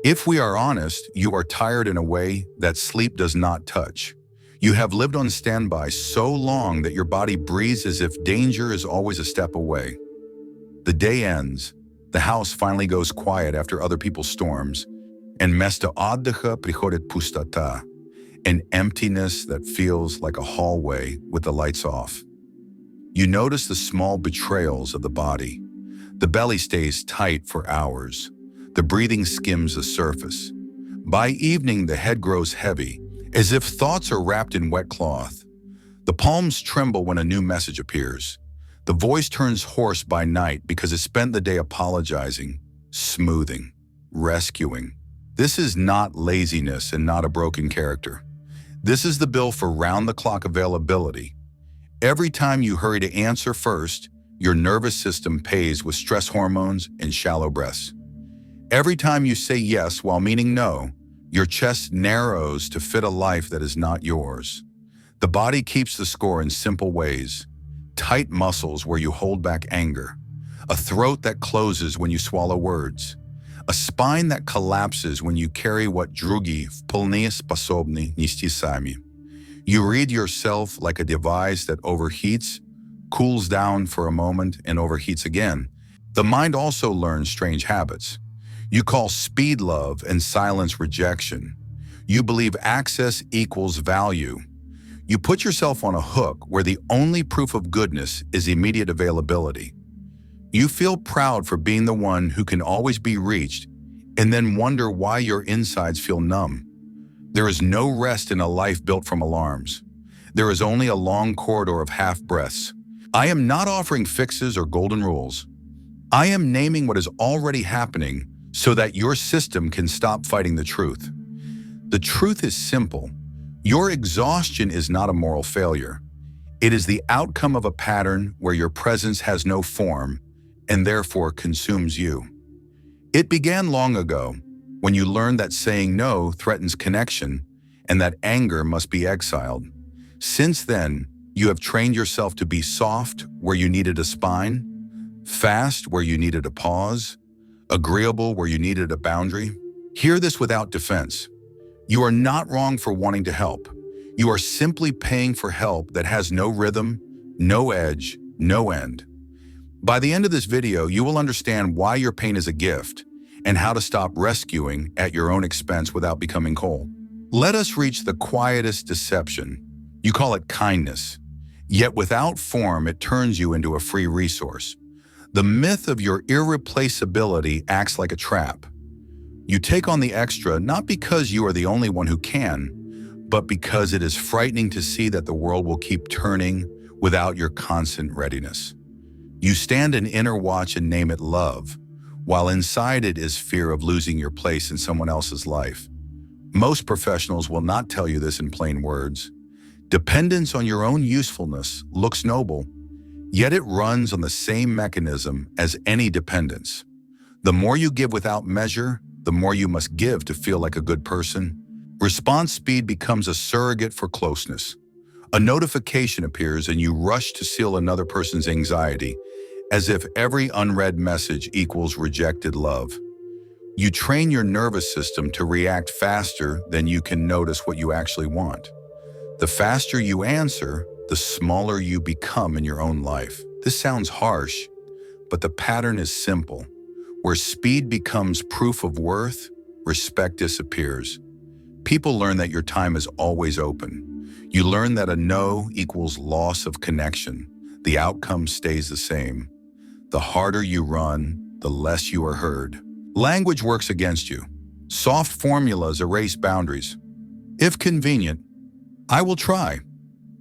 If we are honest, you are tired in a way that sleep does not touch. You have lived on standby so long that your body breathes as if danger is always a step away. The day ends, the house finally goes quiet after other people's storms, and вместо отдыха приходит пустота, an emptiness that feels like a hallway with the lights off. You notice the small betrayals of the body. The belly stays tight for hours. The breathing skims the surface. By evening, the head grows heavy, as if thoughts are wrapped in wet cloth. The palms tremble when a new message appears. The voice turns hoarse by night because it spent the day apologizing, smoothing, rescuing. This is not laziness and not a broken character. This is the bill for round-the-clock availability. Every time you hurry to answer first, your nervous system pays with stress hormones and shallow breaths. Every time you say yes while meaning no, your chest narrows to fit a life that is not yours. The body keeps the score in simple ways. Tight muscles where you hold back anger. A throat that closes when you swallow words. A spine that collapses when you carry what drugi вполне способны нести сами. You read yourself like a device that overheats, cools down for a moment, and overheats again. The mind also learns strange habits. You call speed love and silence rejection. You believe access equals value. You put yourself on a hook where the only proof of goodness is immediate availability. You feel proud for being the one who can always be reached, and then wonder why your insides feel numb. There is no rest in a life built from alarms. There is only a long corridor of half-breaths. I am not offering fixes or golden rules. I am naming what is already happening so that your system can stop fighting the truth. The truth is simple. Your exhaustion is not a moral failure. It is the outcome of a pattern where your presence has no form and therefore consumes you. It began long ago, when you learned that saying no threatens connection and that anger must be exiled. Since then, you have trained yourself to be soft where you needed a spine, fast where you needed a pause, agreeable where you needed a boundary. Hear this without defense. You are not wrong for wanting to help. You are simply paying for help that has no rhythm, no edge, no end. By the end of this video, you will understand why your pain is a gift and how to stop rescuing at your own expense without becoming cold. Let us reach the quietest deception. You call it kindness. Yet without form, it turns you into a free resource. The myth of your irreplaceability acts like a trap. You take on the extra not because you are the only one who can, but because it is frightening to see that the world will keep turning without your constant readiness. You stand in inner watch and name it love, while inside it is fear of losing your place in someone else's life. Most professionals will not tell you this in plain words. Dependence on your own usefulness looks noble, yet it runs on the same mechanism as any dependence. The more you give without measure, the more you must give to feel like a good person. Response speed becomes a surrogate for closeness. A notification appears and you rush to seal another person's anxiety, as if every unread message equals rejected love. You train your nervous system to react faster than you can notice what you actually want. The faster you answer, the smaller you become in your own life. This sounds harsh, but the pattern is simple. Where speed becomes proof of worth, respect disappears. People learn that your time is always open. You learn that a no equals loss of connection. The outcome stays the same. The harder you run, the less you are heard. Language works against you. Soft formulas erase boundaries. If convenient, I will try.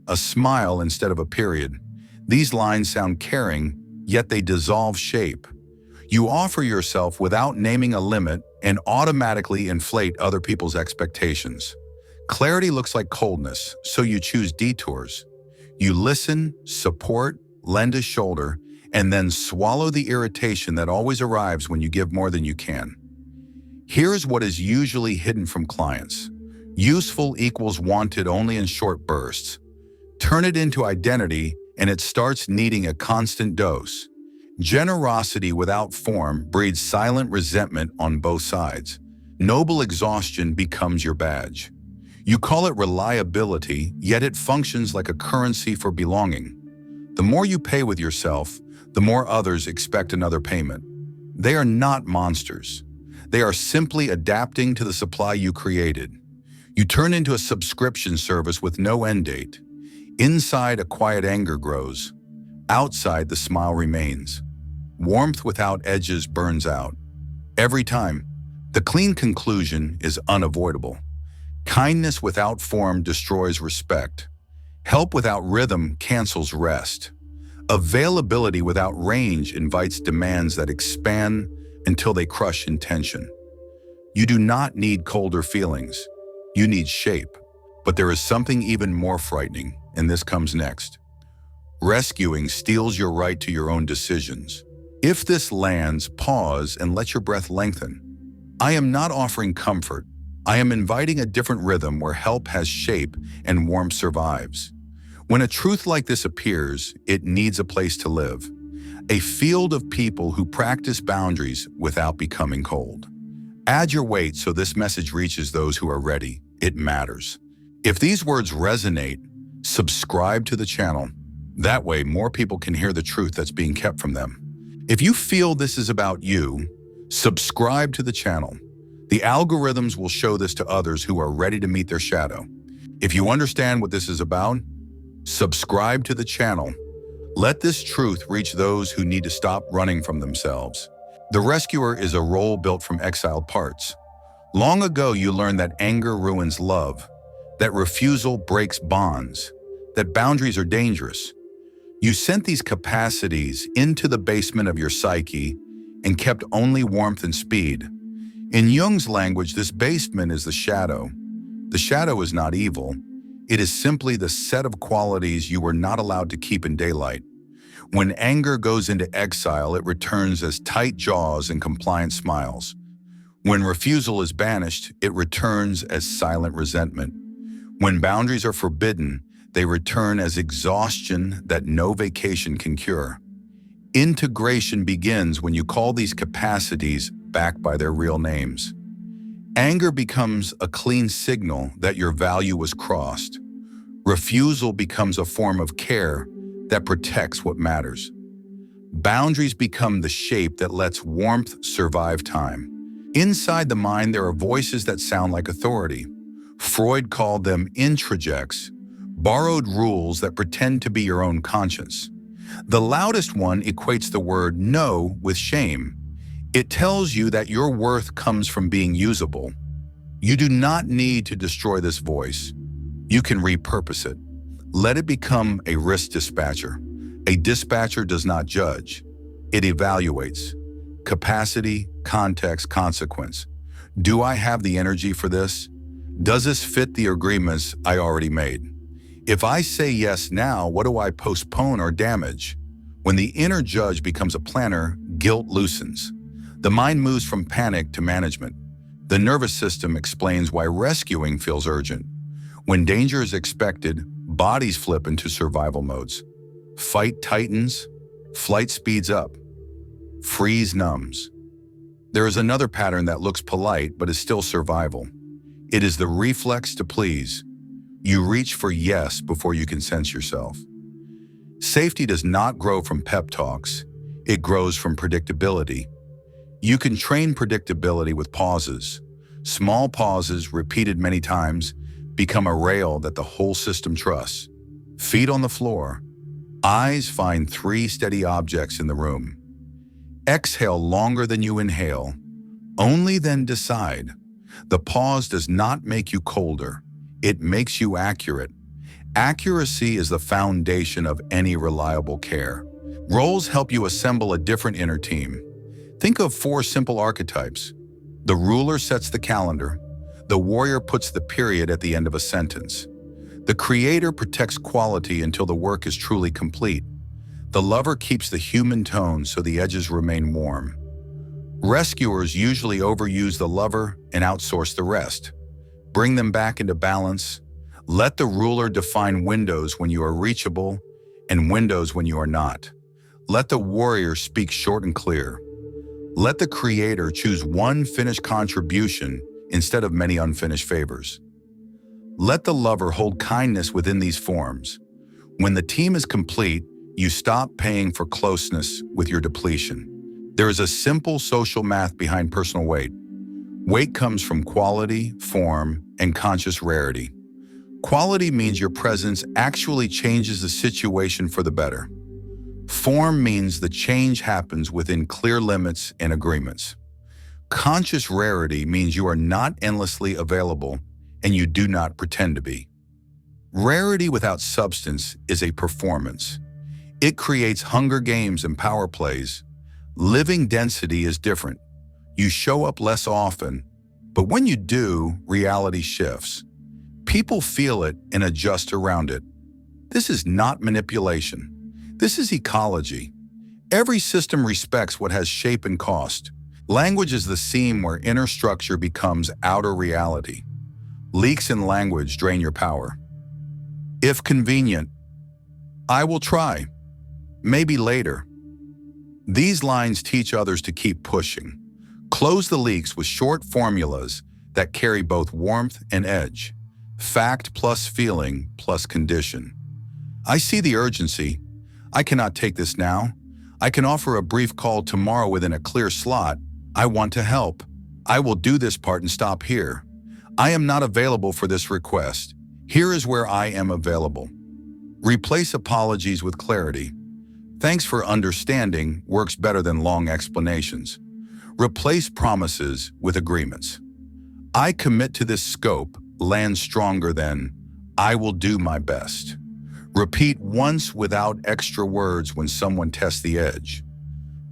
A smile instead of a period. These lines sound caring, yet they dissolve shape. You offer yourself without naming a limit and automatically inflate other people's expectations. Clarity looks like coldness, so you choose detours. You listen, support, lend a shoulder, and then swallow the irritation that always arrives when you give more than you can. Here's what is usually hidden from clients. Useful equals wanted only in short bursts. Turn it into identity and it starts needing a constant dose. Generosity without form breeds silent resentment on both sides. Noble exhaustion becomes your badge. You call it reliability, yet it functions like a currency for belonging. The more you pay with yourself, the more others expect another payment. They are not monsters. They are simply adapting to the supply you created. You turn into a subscription service with no end date. Inside, a quiet anger grows. Outside, the smile remains. Warmth without edges burns out. Every time, the clean conclusion is unavoidable. Kindness without form destroys respect. Help without rhythm cancels rest. Availability without range invites demands that expand until they crush intention. You do not need colder feelings. You need shape. But there is something even more frightening, and this comes next. Rescuing steals your right to your own decisions. If this lands, pause and let your breath lengthen. I am not offering comfort. I am inviting a different rhythm where help has shape and warmth survives. When a truth like this appears, it needs a place to live. A field of people who practice boundaries without becoming cold. Add your weight so this message reaches those who are ready. It matters. If these words resonate, subscribe to the channel. That way, more people can hear the truth that's being kept from them. If you feel this is about you, subscribe to the channel. The algorithms will show this to others who are ready to meet their shadow. If you understand what this is about, subscribe to the channel. Let this truth reach those who need to stop running from themselves. The rescuer is a role built from exiled parts. Long ago, you learned that anger ruins love, that refusal breaks bonds, that boundaries are dangerous. You sent these capacities into the basement of your psyche and kept only warmth and speed. In Jung's language, this basement is the shadow. The shadow is not evil. It is simply the set of qualities you were not allowed to keep in daylight. When anger goes into exile, it returns as tight jaws and compliant smiles. When refusal is banished, it returns as silent resentment. When boundaries are forbidden, they return as exhaustion that no vacation can cure. Integration begins when you call these capacities back by their real names. Anger becomes a clean signal that your value was crossed. Refusal becomes a form of care that protects what matters. Boundaries become the shape that lets warmth survive time. Inside the mind, there are voices that sound like authority. Freud called them introjects, borrowed rules that pretend to be your own conscience. The loudest one equates the word no with shame. It tells you that your worth comes from being usable. You do not need to destroy this voice. You can repurpose it. Let it become a risk dispatcher. A dispatcher does not judge. It evaluates. Capacity, context, consequence. Do I have the energy for this? Does this fit the agreements I already made? If I say yes now, what do I postpone or damage? When the inner judge becomes a planner, guilt loosens. The mind moves from panic to management. The nervous system explains why rescuing feels urgent. When danger is expected, bodies flip into survival modes. Fight tightens, flight speeds up, freeze numbs. There is another pattern that looks polite but is still survival. It is the reflex to please. You reach for yes before you can sense yourself. Safety does not grow from pep talks. It grows from predictability. You can train predictability with pauses. Small pauses, repeated many times, become a rail that the whole system trusts. Feet on the floor. Eyes find 3 steady objects in the room. Exhale longer than you inhale. Only then decide. The pause does not make you colder. It makes you accurate. Accuracy is the foundation of any reliable care. Roles help you assemble a different inner team. Think of 4 simple archetypes. The ruler sets the calendar. The warrior puts the period at the end of a sentence. The creator protects quality until the work is truly complete. The lover keeps the human tone so the edges remain warm. Rescuers usually overuse the lover and outsource the rest. Bring them back into balance. Let the ruler define windows when you are reachable and windows when you are not. Let the warrior speak short and clear. Let the creator choose one finished contribution instead of many unfinished favors. Let the lover hold kindness within these forms. When the team is complete, you stop paying for closeness with your depletion. There is a simple social math behind personal weight. Weight comes from quality, form, and conscious rarity. Quality means your presence actually changes the situation for the better. Form means the change happens within clear limits and agreements. Conscious rarity means you are not endlessly available and you do not pretend to be. Rarity without substance is a performance. It creates Hunger Games and power plays. Living density is different. You show up less often, but when you do, reality shifts. People feel it and adjust around it. This is not manipulation. This is ecology. Every system respects what has shape and cost. Language is the seam where inner structure becomes outer reality. Leaks in language drain your power. If convenient, I will try. Maybe later. These lines teach others to keep pushing. Close the leaks with short formulas that carry both warmth and edge. Fact plus feeling plus condition. I see the urgency. I cannot take this now. I can offer a brief call tomorrow within a clear slot. I want to help. I will do this part and stop here. I am not available for this request. Here is where I am available. Replace apologies with clarity. Thanks for understanding works better than long explanations. Replace promises with agreements. I commit to this scope lands stronger than I will do my best. Repeat once without extra words when someone tests the edge.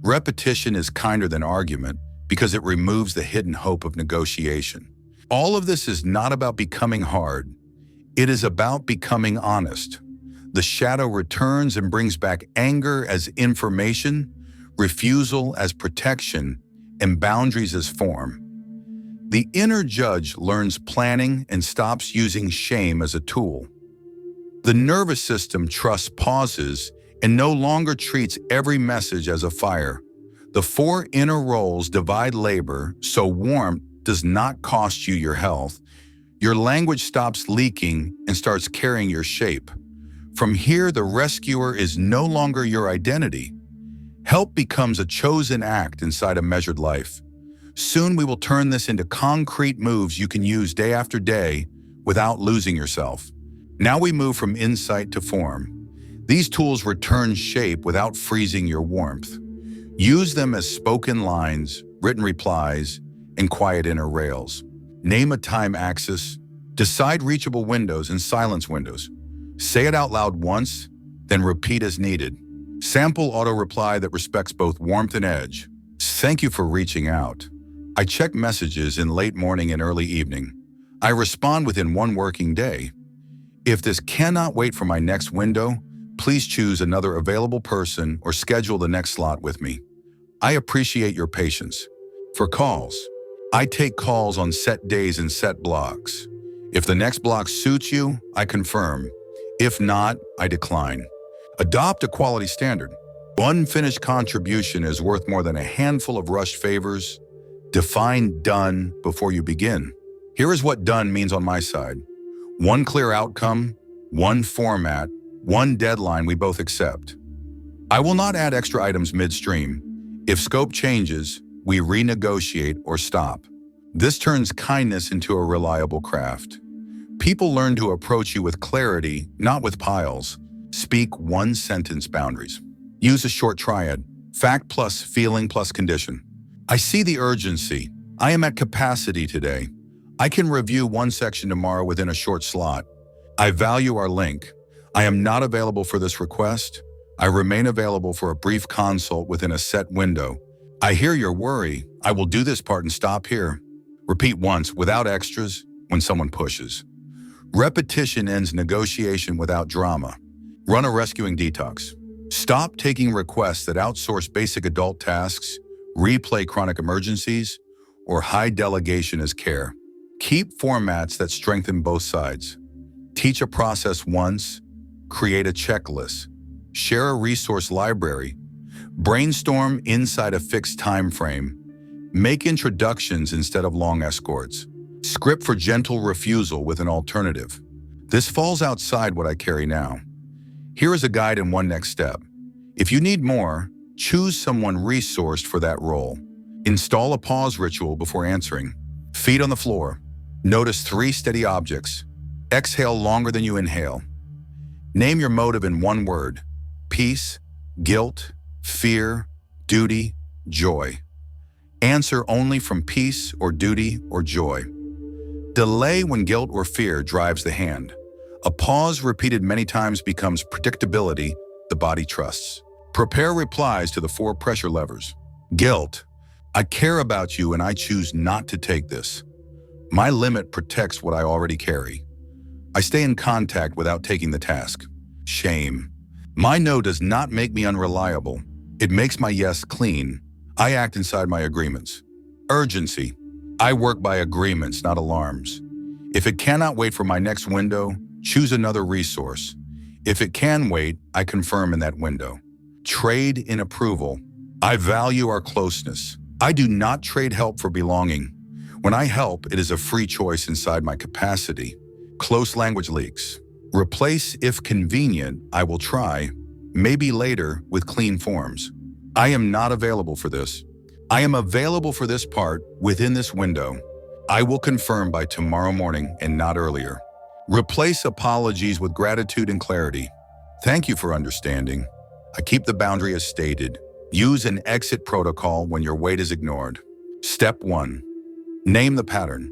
Repetition is kinder than argument because it removes the hidden hope of negotiation. All of this is not about becoming hard. It is about becoming honest. The shadow returns and brings back anger as information, refusal as protection, and boundaries as form. The inner judge learns planning and stops using shame as a tool. The nervous system trusts pauses and no longer treats every message as a fire. The 4 inner roles divide labor so warmth does not cost you your health. Your language stops leaking and starts carrying your shape. From here, the rescuer is no longer your identity. Help becomes a chosen act inside a measured life. Soon we will turn this into concrete moves you can use day after day without losing yourself. Now we move from insight to form. These tools return shape without freezing your warmth. Use them as spoken lines, written replies, and quiet inner rails. Name a time axis, decide reachable windows and silence windows. Say it out loud once, then repeat as needed. Sample auto-reply that respects both warmth and edge. Thank you for reaching out. I check messages in late morning and early evening. I respond within 1 working day. If this cannot wait for my next window, please choose another available person or schedule the next slot with me. I appreciate your patience. For calls, I take calls on set days and set blocks. If the next block suits you, I confirm. If not, I decline. Adopt a quality standard. One finished contribution is worth more than a handful of rushed favors. Define done before you begin. Here is what done means on my side. 1 clear outcome, 1 format, 1 deadline we both accept. I will not add extra items midstream. If scope changes, we renegotiate or stop. This turns kindness into a reliable craft. People learn to approach you with clarity, not with piles. Speak 1-sentence boundaries. Use a short triad, fact plus feeling plus condition. I see the urgency. I am at capacity today. I can review 1 section tomorrow within a short slot. I value our link. I am not available for this request. I remain available for a brief consult within a set window. I hear your worry. I will do this part and stop here. Repeat once without extras when someone pushes. Repetition ends negotiation without drama. Run a rescuing detox. Stop taking requests that outsource basic adult tasks, replay chronic emergencies, or hide delegation as care. Keep formats that strengthen both sides. Teach a process once, create a checklist, share a resource library, Brainstorm inside a fixed time frame. Make introductions instead of long escorts. Script for gentle refusal with an alternative. This falls outside what I carry now. Here is a guide and one next step. If you need more, choose someone resourced for that role. Install a pause ritual before answering. Feet on the floor. Notice 3 steady objects. Exhale longer than you inhale. Name your motive in one word: peace, guilt, fear, duty, joy. Answer only from peace or duty or joy. Delay when guilt or fear drives the hand. A pause repeated many times becomes predictability the body trusts. Prepare replies to the 4 pressure levers. Guilt. I care about you and I choose not to take this. My limit protects what I already carry. I stay in contact without taking the task. Shame. My no does not make me unreliable. It makes my yes clean. I act inside my agreements. Urgency. I work by agreements, not alarms. If it cannot wait for my next window, choose another resource. If it can wait, I confirm in that window. Trade in approval. I value our closeness. I do not trade help for belonging. When I help, it is a free choice inside my capacity. Close language leaks. Replace if convenient, I will try, maybe later with clean forms. I am not available for this. I am available for this part within this window. I will confirm by tomorrow morning and not earlier. Replace apologies with gratitude and clarity. Thank you for understanding. I keep the boundary as stated. Use an exit protocol when your weight is ignored. Step 1. Name the pattern.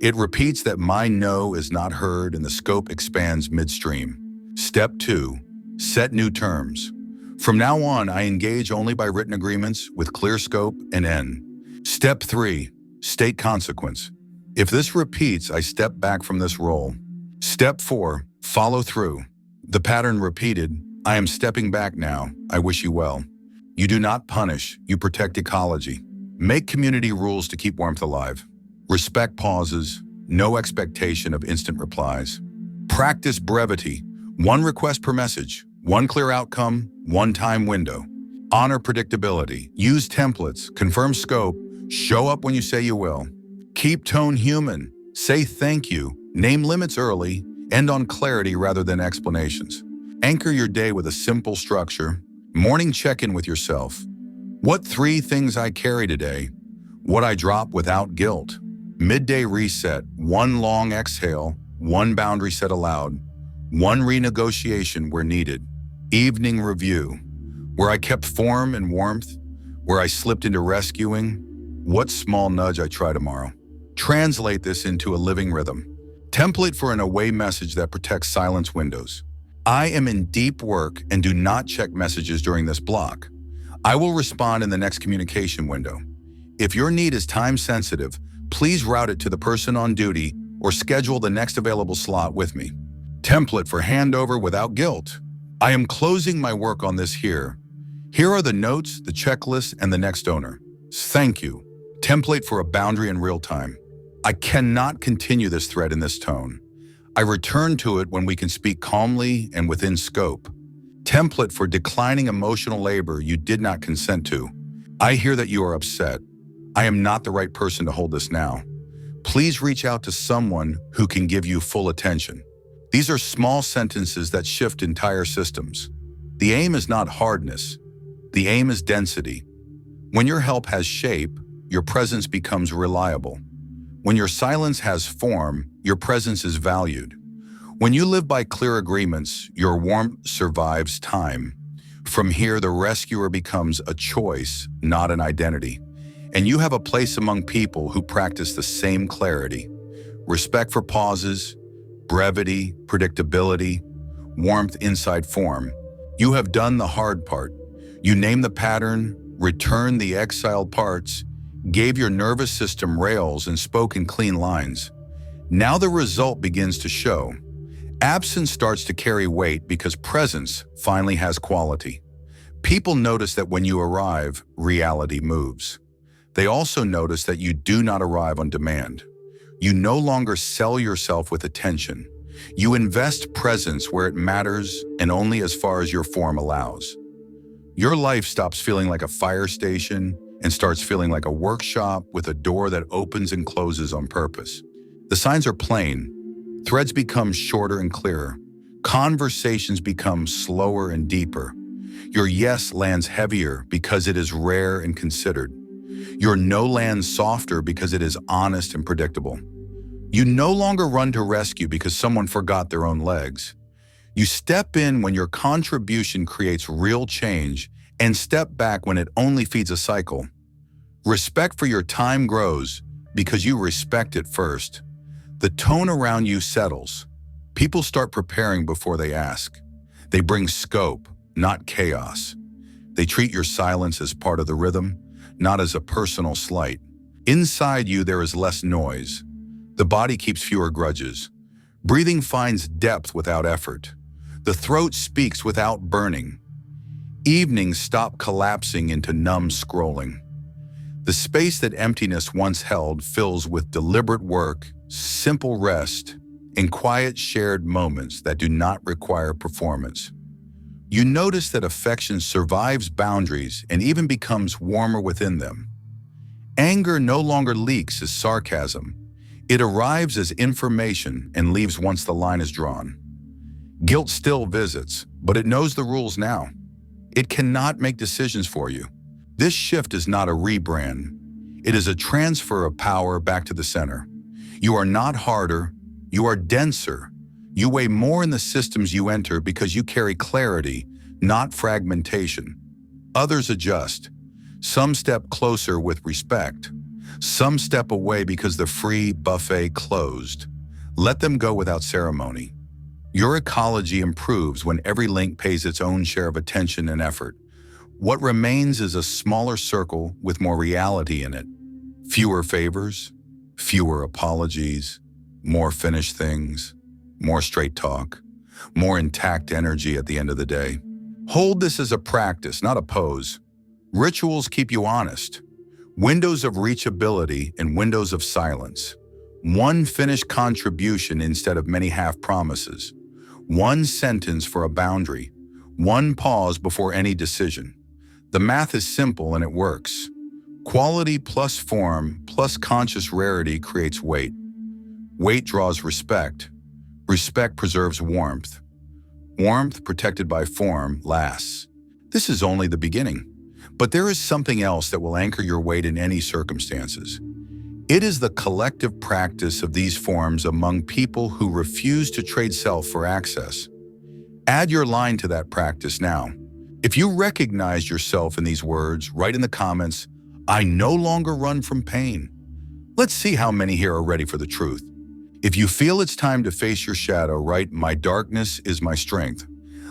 It repeats that my no is not heard and the scope expands midstream. Step 2. Set new terms. From now on, I engage only by written agreements with clear scope and end. Step 3. State consequence. If this repeats, I step back from this role. Step 4. Follow through. The pattern repeated. I am stepping back now. I wish you well. You do not punish. You protect ecology. Make community rules to keep warmth alive. Respect pauses. No expectation of instant replies. Practice brevity. 1 request per message. 1 clear outcome, 1 time window. Honor predictability. Use templates. Confirm scope. Show up when you say you will. Keep tone human. Say thank you. Name limits early. End on clarity rather than explanations. Anchor your day with a simple structure. Morning check-in with yourself. What 3 things I carry today? What I drop without guilt? Midday reset. 1 long exhale. 1 boundary set aloud. 1 renegotiation where needed. Evening review, where I kept form and warmth, where I slipped into rescuing. What small nudge I try tomorrow? Translate this into a living rhythm. Template for an away message that protects silence windows. I am in deep work and do not check messages during this block. I will respond in the next communication window. If your need is time sensitive, please route it to the person on duty or schedule the next available slot with me. Template for handover without guilt. I am closing my work on this here. Here are the notes, the checklist, and the next owner. Thank you. Template for a boundary in real time. I cannot continue this thread in this tone. I return to it when we can speak calmly and within scope. Template for declining emotional labor you did not consent to. I hear that you are upset. I am not the right person to hold this now. Please reach out to someone who can give you full attention. These are small sentences that shift entire systems. The aim is not hardness. The aim is density. When your help has shape, your presence becomes reliable. When your silence has form, your presence is valued. When you live by clear agreements, your warmth survives time. From here, the rescuer becomes a choice, not an identity. And you have a place among people who practice the same clarity. Respect for pauses, brevity, predictability, warmth inside form. You have done the hard part. You name the pattern, return the exiled parts, gave your nervous system rails and spoke in clean lines. Now the result begins to show. Absence starts to carry weight because presence finally has quality. People notice that when you arrive, reality moves. They also notice that you do not arrive on demand. You no longer sell yourself with attention. You invest presence where it matters and only as far as your form allows. Your life stops feeling like a fire station and starts feeling like a workshop with a door that opens and closes on purpose. The signs are plain. Threads become shorter and clearer. Conversations become slower and deeper. Your yes lands heavier because it is rare and considered. Your no lands softer because it is honest and predictable. You no longer run to rescue because someone forgot their own legs. You step in when your contribution creates real change and step back when it only feeds a cycle. Respect for your time grows because you respect it first. The tone around you settles. People start preparing before they ask. They bring scope, not chaos. They treat your silence as part of the rhythm, not as a personal slight. Inside you, there is less noise. The body keeps fewer grudges. Breathing finds depth without effort. The throat speaks without burning. Evenings stop collapsing into numb scrolling. The space that emptiness once held fills with deliberate work, simple rest, and quiet shared moments that do not require performance. You notice that affection survives boundaries and even becomes warmer within them. Anger no longer leaks as sarcasm. It arrives as information and leaves once the line is drawn. Guilt still visits, but it knows the rules now. It cannot make decisions for you. This shift is not a rebrand. It is a transfer of power back to the center. You are not harder, you are denser. You weigh more in the systems you enter because you carry clarity, not fragmentation. Others adjust. Some step closer with respect. Some step away because the free buffet closed. Let them go without ceremony. Your ecology improves when every link pays its own share of attention and effort. What remains is a smaller circle with more reality in it. Fewer favors, fewer apologies, more finished things, more straight talk, more intact energy at the end of the day. Hold this as a practice, not a pose. Rituals keep you honest. Windows of reachability and windows of silence. One finished contribution instead of many half promises. One sentence for a boundary. One pause before any decision. The math is simple and it works. Quality plus form plus conscious rarity creates weight. Weight draws respect. Respect preserves warmth. Warmth, protected by form, lasts. This is only the beginning. But there is something else that will anchor your weight in any circumstances. It is the collective practice of these forms among people who refuse to trade self for access. Add your line to that practice now. If you recognize yourself in these words, write in the comments, "I no longer run from pain." Let's see how many here are ready for the truth. If you feel it's time to face your shadow, write, "My darkness is my strength."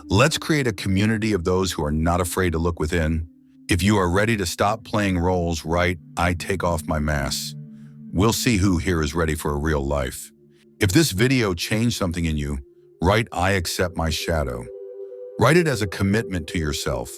Let's create a community of those who are not afraid to look within. If you are ready to stop playing roles, write, "I take off my mask." We'll see who here is ready for a real life. If this video changed something in you, write, "I accept my shadow." Write it as a commitment to yourself.